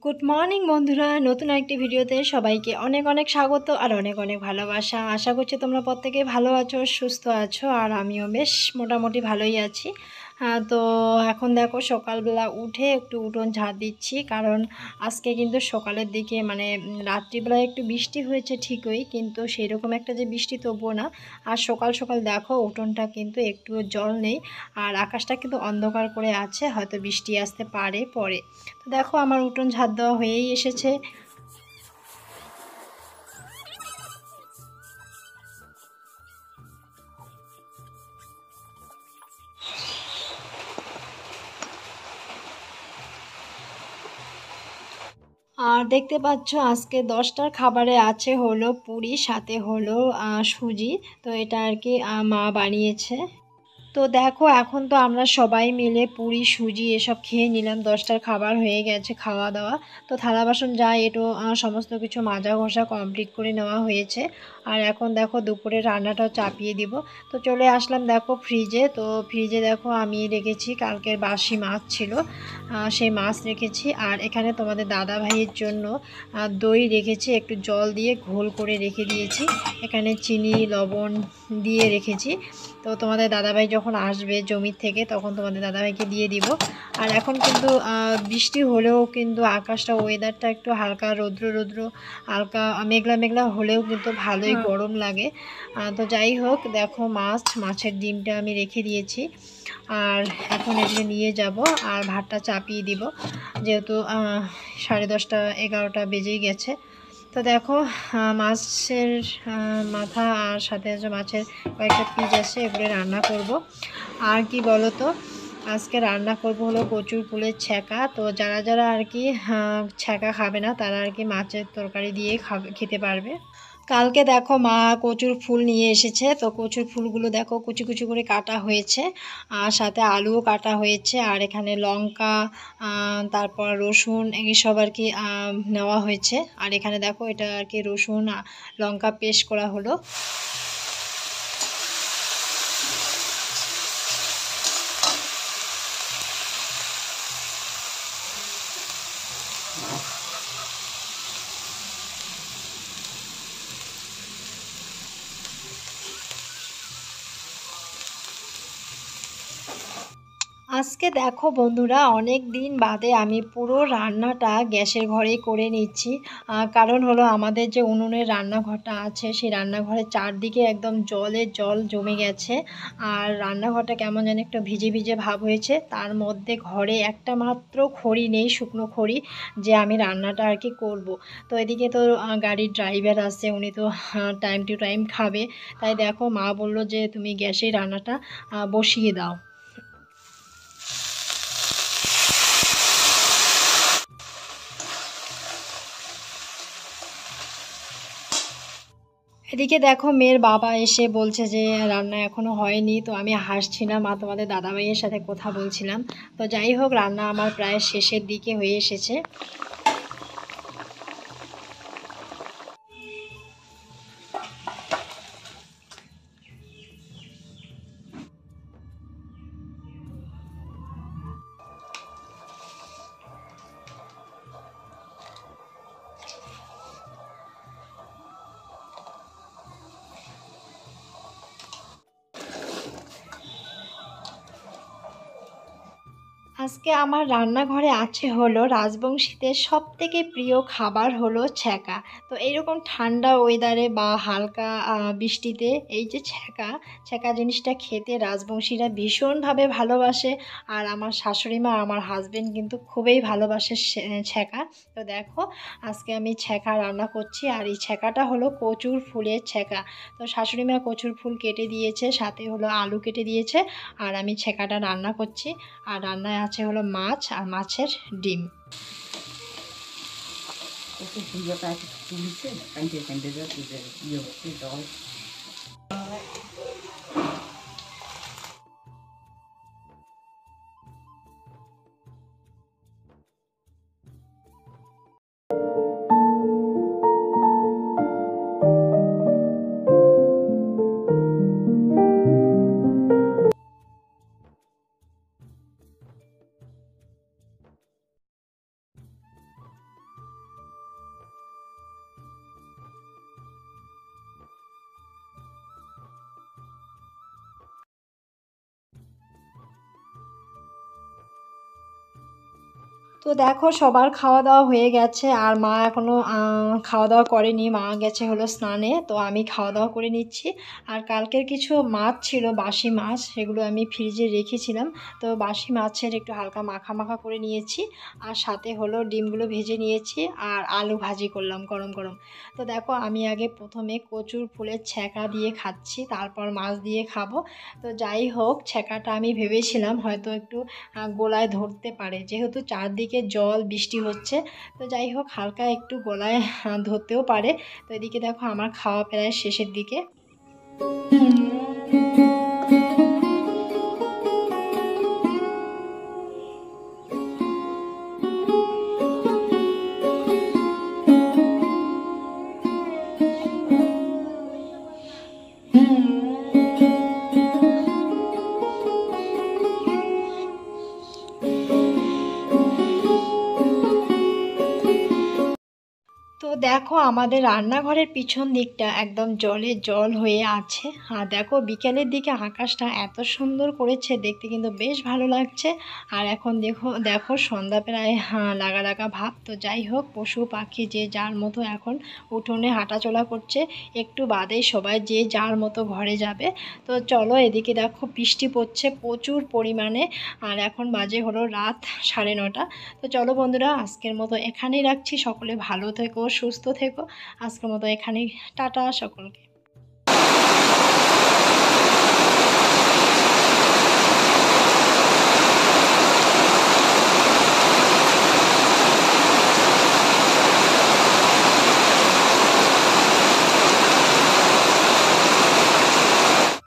Good morning বন্ধুরা, নতুন একটি ভিডিওতে সবাইকে অনেক অনেক স্বাগত আর অনেক অনেক ভালোবাসা। আশা করছি তোমরা প্রত্যেকে ভালো আছো, সুস্থ আছো, আর আমিও বেশ মোটামুটি ভালোই আছি। তো এখন দেখো সকালবেলা উঠে একটু উঠোন ঝাড় দিচ্ছি, কারণ আজকে কিন্তু সকালের দিকে রাত্রিবেলায় একটু বৃষ্টি হয়েছে ঠিকই, কিন্তু সেই রকম একটা যে বৃষ্টি তবুও না। আর সকাল সকাল দেখো উঠোনটা কিন্তু একটু জল নেই, আর আকাশটা কিন্তু অন্ধকার করে আছে, হয়তো বৃষ্টি আসতে পারে পরে। তো দেখো আমার উঠোন ঝাড় দেওয়া হয়েই এসেছে। আর দেখতে পাচ্ছ আজকে 10টার খাবারে আছে হলো পুরি, সাথে হলো সুজি। তো এটা আর কি মা বানিয়েছে। তো দেখো এখন তো আমরা সবাই মিলে পুরি সুজি এসব খেয়ে নিলাম, 10টার খাবার হয়ে গেছে খাওয়া দাওয়া। তো থালা বাসন যা এটো সমস্ত কিছু মাজা ঘষা কমপ্লিট করে নেওয়া হয়েছে। আর এখন দেখো দুপুরে রান্নাটাও চাপিয়ে দিব। তো চলে আসলাম দেখো ফ্রিজে। তো ফ্রিজে দেখো আমি রেখেছি কালকের বাসি মাছ ছিল, সেই মাছ রেখেছি। আর এখানে তোমাদের দাদা ভাইয়ের জন্য দই রেখেছি, একটু জল দিয়ে ঘোল করে রেখে দিয়েছি। এখানে চিনি লবণ দিয়ে রেখেছি। তো তোমাদের দাদাভাই যখন আসবে জমির থেকে তখন তোমাদের দাদাভাইকে দিয়ে দিব। আর এখন কিন্তু বৃষ্টি হলেও কিন্তু আকাশটা ওয়েদারটা একটু হালকা রৌদ্র রৌদ্র, হালকা মেঘলা মেঘলা হলেও কিন্তু ভালোই গরম লাগে। তো যাই হোক দেখো মাছের ডিমটা আমি রেখে দিয়েছি। আর এখন এগুলো নিয়ে যাব আর ভাতটা চাপিয়ে দিব, যেহেতু 10:30 11টা বেজেই গেছে। তো দেখো মাছের মাথা আর সাথে যে মাছের কয়েকটা পিস আছে, এগুলো রান্না করব। আর কি বলো তো, আজকে রান্না করব হলো কচুর ফুলের ছ্যাঁকা। তো যারা যারা আর কি ছ্যাঁকা খাবে না তারা আর কি মাছের তরকারি দিয়ে খেতে পারবে। কালকে দেখো মা কচুর ফুল নিয়ে এসেছে। তো কচুর ফুলগুলো দেখো কুচি কুচি করে কাটা হয়েছে, আর সাথে আলুও কাটা হয়েছে। আর এখানে লঙ্কা, তারপর রসুন এইসব আর কি নেওয়া হয়েছে। আর এখানে দেখো এটা আর কি রসুন লঙ্কা পেস্ট করা হলো। আজকে দেখো বন্ধুরা অনেক দিন বাদে আমি পুরো রান্নাটা গ্যাসের ঘরেই করে নিচ্ছি। কারণ হলো আমাদের যে উনুনের রান্নাঘরটা আছে সেই রান্নাঘরের চারদিকে একদম জল জমে গেছে। আর রান্নাঘরটা কেমন যেন একটু ভিজে ভিজে ভাব হয়েছে, তার মধ্যে ঘরে একটা মাত্র খড়ি নেই, শুকনো খড়ি, যে আমি রান্নাটা আর কি করবো। তো এদিকে তো গাড়ির ড্রাইভার আছে, উনি তো টাইম টু টাইম খাবে। তাই দেখো মা বললো যে তুমি গ্যাসেই রান্নাটা বসিয়ে দাও। এদিকে দেখো মেয়ের বাবা এসে বলছে যে রান্না এখনো হয়নি। তো আমি হাসছিলাম আর তোমাদের দাদাভাইয়ের সাথে কথা বলছিলাম। তো যাই হোক রান্না আমার প্রায় শেষের দিকে হয়ে এসেছে। আজকে আমার রান্নাঘরে আছে হলো রাজবংশীদের সবথেকে প্রিয় খাবার হলো ছ্যাঁকা। তো এইরকম ঠান্ডা ওয়েদারে বা হালকা বৃষ্টিতে এই যে ছ্যাঁকা, ছ্যাঁকা জিনিসটা খেতে রাজবংশীরা ভীষণভাবে ভালোবাসে। আর আমার শাশুড়ি মা আমার হাজবেন্ড কিন্তু খুবই ভালোবাসে ছ্যাঁকা। তো দেখো আজকে আমি ছ্যাঁকা রান্না করছি, আর এই ছ্যাঁকাটা হলো কচুর ফুলের ছ্যাঁকা। তো শাশুড়ি মা কচুর ফুল কেটে দিয়েছে, সাথে হলো আলু কেটে দিয়েছে, আর আমি ছ্যাঁকাটা রান্না করছি। আর রান্নায় আছে হলো মাছ আর মাছের ডিম। তো দেখো সবার খাওয়া দাওয়া হয়ে গেছে আর মা এখনও খাওয়া দাওয়া করেনি, মা গেছে হলো স্নানে। তো আমি খাওয়া দাওয়া করে নিচ্ছি। আর কালকের কিছু মাছ ছিল, বাসি মাছ, সেগুলো আমি ফ্রিজে রেখেছিলাম। তো বাসি মাছের একটু হালকা মাখা মাখা করে নিয়েছি আর সাথে হলো ডিমগুলো ভেজে নিয়েছি আর আলু ভাজি করলাম গরম গরম। তো দেখো আমি আগে প্রথমে কচুর ফুলের ছ্যাঁকা দিয়ে খাচ্ছি, তারপর মাছ দিয়ে খাবো। তো যাই হোক, ছ্যাঁকাটা আমি ভেবেছিলাম হয়তো একটু গলায় ধরতে পারে, যেহেতু চারদিকে জল বৃষ্টি হচ্ছে। তো যাই হোক, হালকা একটু গলায় ধরতেও পারে। তো এদিকে দেখো আমার খাওয়া প্রায় শেষের দিকে। তো দেখো আমাদের রান্নাঘরের পিছন দিকটা একদম জলে জল হয়ে আছে। আর দেখো বিকেলের দিকে আকাশটা এত সুন্দর করেছে, দেখতে কিন্তু বেশ ভালো লাগছে। আর এখন দেখো দেখো সন্ধ্যা প্রায় লাগা লাগা ভাব। তো যাই হোক, পশু পাখি যে যার মতো এখন উঠোনে হাঁটাচলা করছে, একটু বাদেই সবাই যে যার মতো ঘরে যাবে। তো চলো, এদিকে দেখো বৃষ্টি পড়ছে প্রচুর পরিমাণে। আর এখন বাজে হলো রাত 9:30। তো চলো বন্ধুরা, আজকের মতো এখানেই রাখছি। সকলে ভালো থেকো, সুস্থ থেকো। আজকের মতো এখানেই টাটা সকলকে।